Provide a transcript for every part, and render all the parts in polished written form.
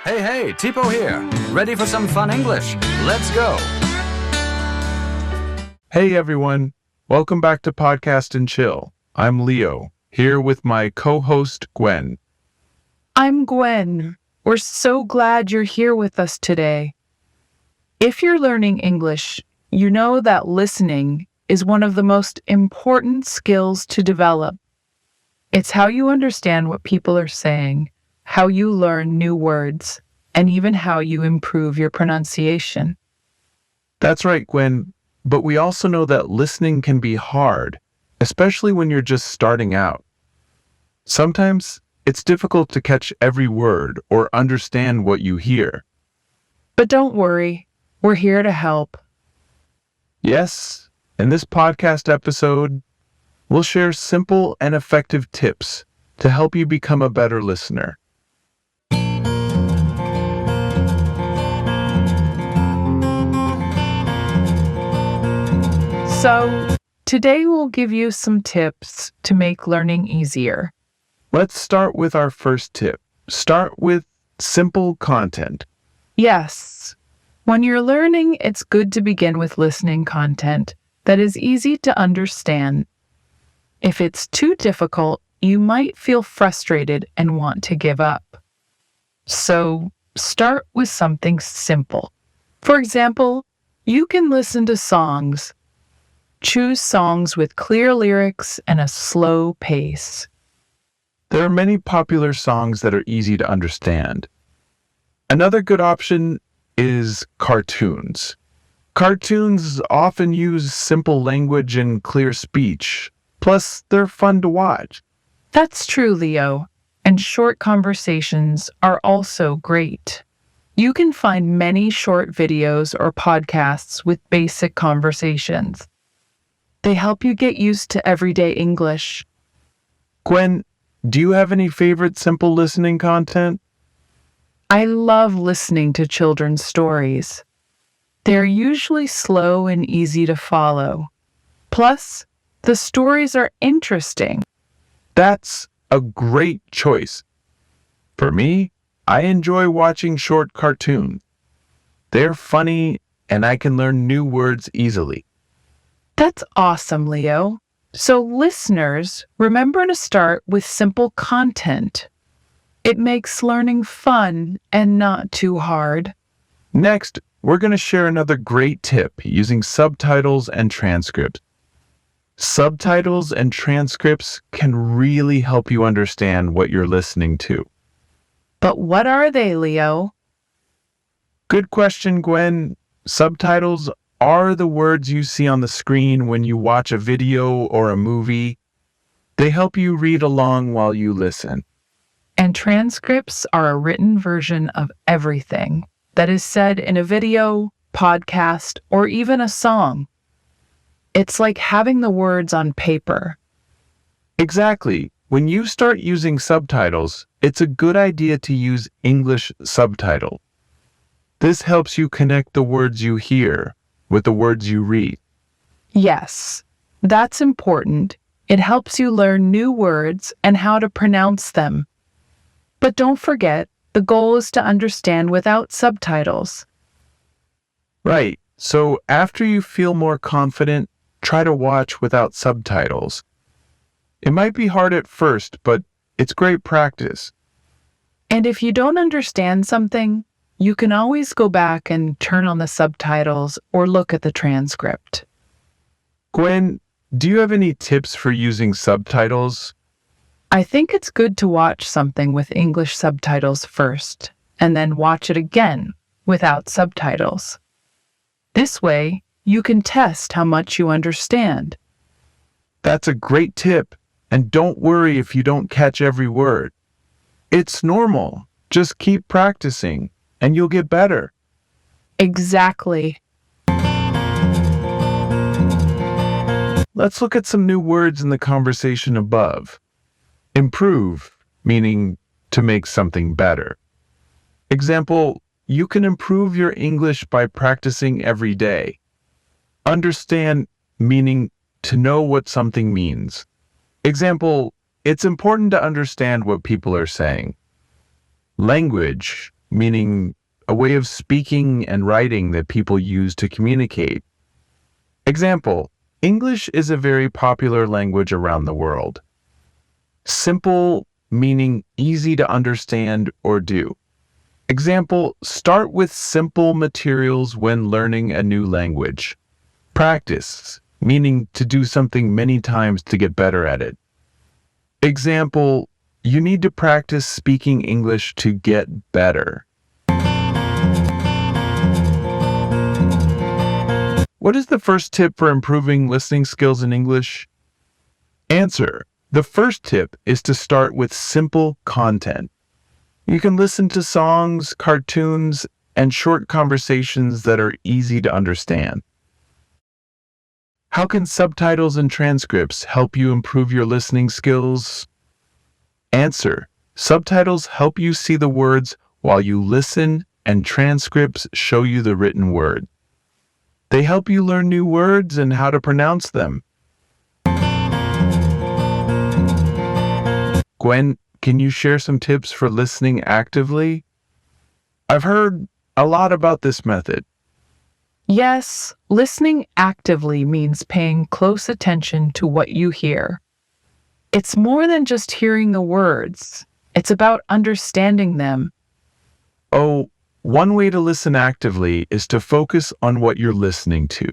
Hey, Tipo here. Ready for some fun English? Let's go. Hey everyone, welcome back to Podcast and Chill. I'm Leo, here with my co-host Gwen. I'm Gwen. We're so glad you're here with us today. If you're learning English, you know that listening is one of the most important skills to develop. It's how you understand what people are saying, how you learn new words, and even how you improve your pronunciation. That's right, Gwen, but we also know that listening can be hard, especially when you're just starting out. Sometimes it's difficult to catch every word or understand what you hear. But don't worry, we're here to help. Yes, in this podcast episode, we'll share simple and effective tips to help you become a better listener. So, today we'll give you some tips to make learning easier. Let's start with our first tip. Start with simple content. Yes, when you're learning, it's good to begin with listening content that is easy to understand. If it's too difficult, you might feel frustrated and want to give up. So, start with something simple. For example, you can listen to songs. Choose songs with clear lyrics and a slow pace. There are many popular songs that are easy to understand. Another good option is cartoons. Cartoons often use simple language and clear speech. Plus, they're fun to watch. That's true, Leo. And short conversations are also great. You can find many short videos or podcasts with basic conversations. They help you get used to everyday English. Gwen, do you have any favorite simple listening content? I love listening to children's stories. They're usually slow and easy to follow. Plus, the stories are interesting. That's a great choice. For me, I enjoy watching short cartoons. They're funny and I can learn new words easily. That's awesome, Leo. So listeners, remember to start with simple content. It makes learning fun and not too hard. Next, we're going to share another great tip using subtitles and transcripts. Subtitles and transcripts can really help you understand what you're listening to. But what are they, Leo? Good question, Gwen. Subtitles are the words you see on the screen when you watch a video or a movie. They help you read along while you listen. And transcripts are a written version of everything that is said in a video, podcast, or even a song. It's like having the words on paper. Exactly. When you start using subtitles, it's a good idea to use English subtitle. This helps you connect the words you hear with the words you read. Yes, that's important. It helps you learn new words and how to pronounce them. But don't forget, the goal is to understand without subtitles. Right. So after you feel more confident, try to watch without subtitles. It might be hard at first, but it's great practice. And if you don't understand something, you can always go back and turn on the subtitles or look at the transcript. Gwen, do you have any tips for using subtitles? I think it's good to watch something with English subtitles first, and then watch it again without subtitles. This way, you can test how much you understand. That's a great tip, and don't worry if you don't catch every word. It's normal. Just keep practicing, and you'll get better. Exactly. Let's look at some new words in the conversation above. Improve, meaning to make something better. Example, you can improve your English by practicing every day. Understand, meaning to know what something means. Example, it's important to understand what people are saying. Language, meaning a way of speaking and writing that people use to communicate. Example, English is a very popular language around the world. Simple, meaning easy to understand or do. Example, start with simple materials when learning a new language. Practice, meaning to do something many times to get better at it. Example, you need to practice speaking English to get better. What is the first tip for improving listening skills in English? Answer. The first tip is to start with simple content. You can listen to songs, cartoons, and short conversations that are easy to understand. How can subtitles and transcripts help you improve your listening skills? Answer. Subtitles help you see the words while you listen, and transcripts show you the written word. They help you learn new words and how to pronounce them. Gwen, can you share some tips for listening actively? I've heard a lot about this method. Yes, listening actively means paying close attention to what you hear. It's more than just hearing the words. It's about understanding them. Oh, one way to listen actively is to focus on what you're listening to.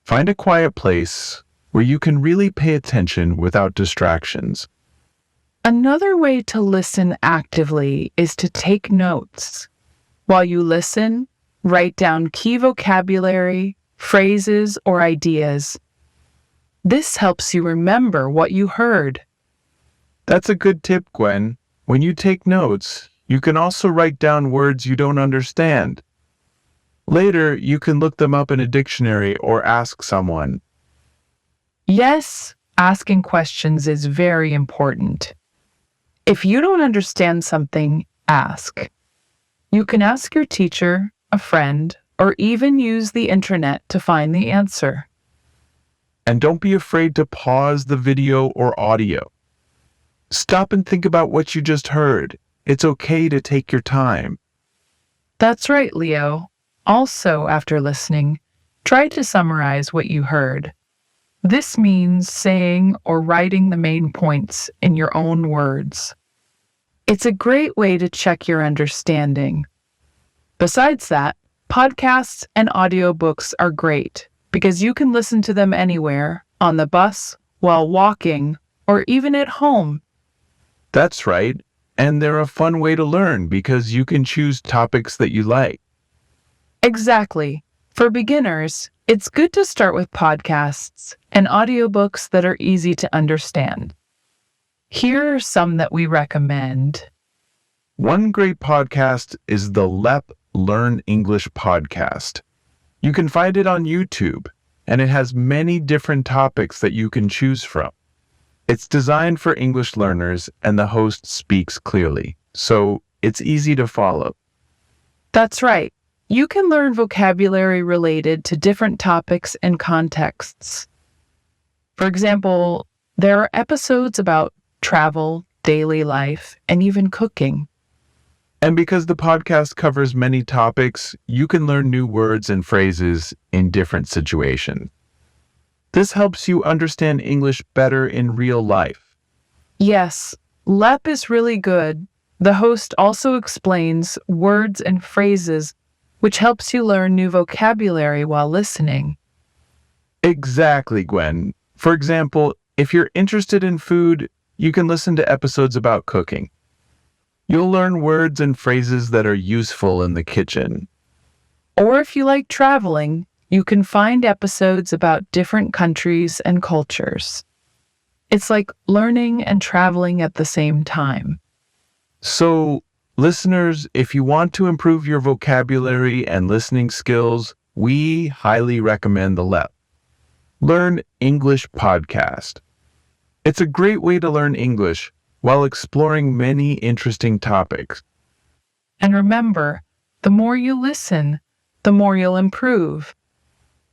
Find a quiet place where you can really pay attention without distractions. Another way to listen actively is to take notes. While you listen, write down key vocabulary, phrases, or ideas. This helps you remember what you heard. That's a good tip, Gwen. When you take notes, you can also write down words you don't understand. Later, you can look them up in a dictionary or ask someone. Yes, asking questions is very important. If you don't understand something, ask. You can ask your teacher, a friend, or even use the internet to find the answer. And don't be afraid to pause the video or audio. Stop and think about what you just heard. It's okay to take your time. That's right, Leo. Also, after listening, try to summarize what you heard. This means saying or writing the main points in your own words. It's a great way to check your understanding. Besides that, podcasts and audiobooks are great because you can listen to them anywhere, on the bus, while walking, or even at home. That's right. And they're a fun way to learn because you can choose topics that you like. Exactly. For beginners, it's good to start with podcasts and audiobooks that are easy to understand. Here are some that we recommend. One great podcast is the Learn English podcast. You can find it on YouTube, and it has many different topics that you can choose from. It's designed for English learners, and the host speaks clearly, so it's easy to follow. That's right. You can learn vocabulary related to different topics and contexts. For example, there are episodes about travel, daily life, and even cooking. And because the podcast covers many topics, you can learn new words and phrases in different situations. This helps you understand English better in real life. Yes, LEP is really good. The host also explains words and phrases, which helps you learn new vocabulary while listening. Exactly, Gwen. For example, if you're interested in food, you can listen to episodes about cooking. You'll learn words and phrases that are useful in the kitchen. Or if you like traveling, you can find episodes about different countries and cultures. It's like learning and traveling at the same time. So, listeners, if you want to improve your vocabulary and listening skills, we highly recommend the Learn English Podcast. It's a great way to learn English while exploring many interesting topics. And remember, the more you listen, the more you'll improve.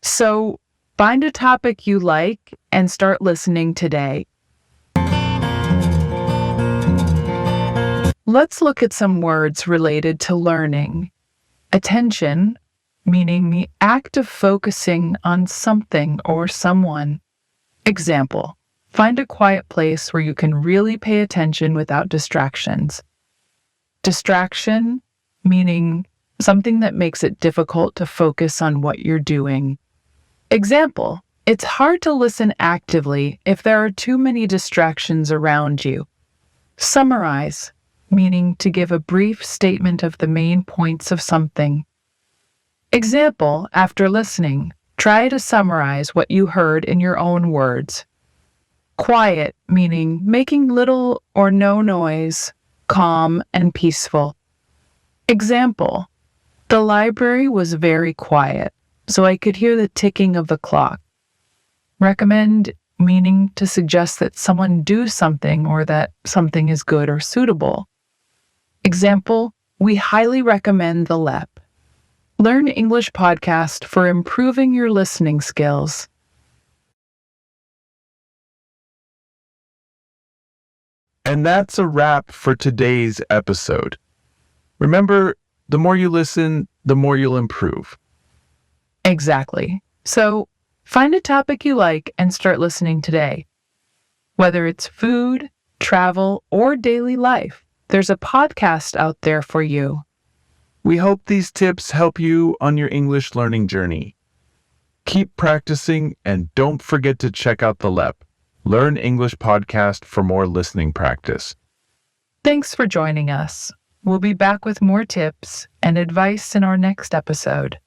So, find a topic you like and start listening today. let's look at some words related to learning. Attention, meaning the act of focusing on something or someone. Example, find a quiet place where you can really pay attention without distractions. Distraction, meaning something that makes it difficult to focus on what you're doing. Example, it's hard to listen actively if there are too many distractions around you. Summarize, meaning to give a brief statement of the main points of something. Example, after listening, try to summarize what you heard in your own words. Quiet, meaning making little or no noise, calm and peaceful. Example, the library was very quiet, so I could hear the ticking of the clock. Recommend, meaning to suggest that someone do something or that something is good or suitable. Example, we highly recommend the LEP. Learn English Podcast for improving your listening skills. And that's a wrap for today's episode. Remember, the more you listen, the more you'll improve. Exactly. So, find a topic you like and start listening today. Whether it's food, travel, or daily life, there's a podcast out there for you. We hope these tips help you on your English learning journey. Keep practicing and don't forget to check out the LEP, Learn English Podcast, for more listening practice. Thanks for joining us. We'll be back with more tips and advice in our next episode.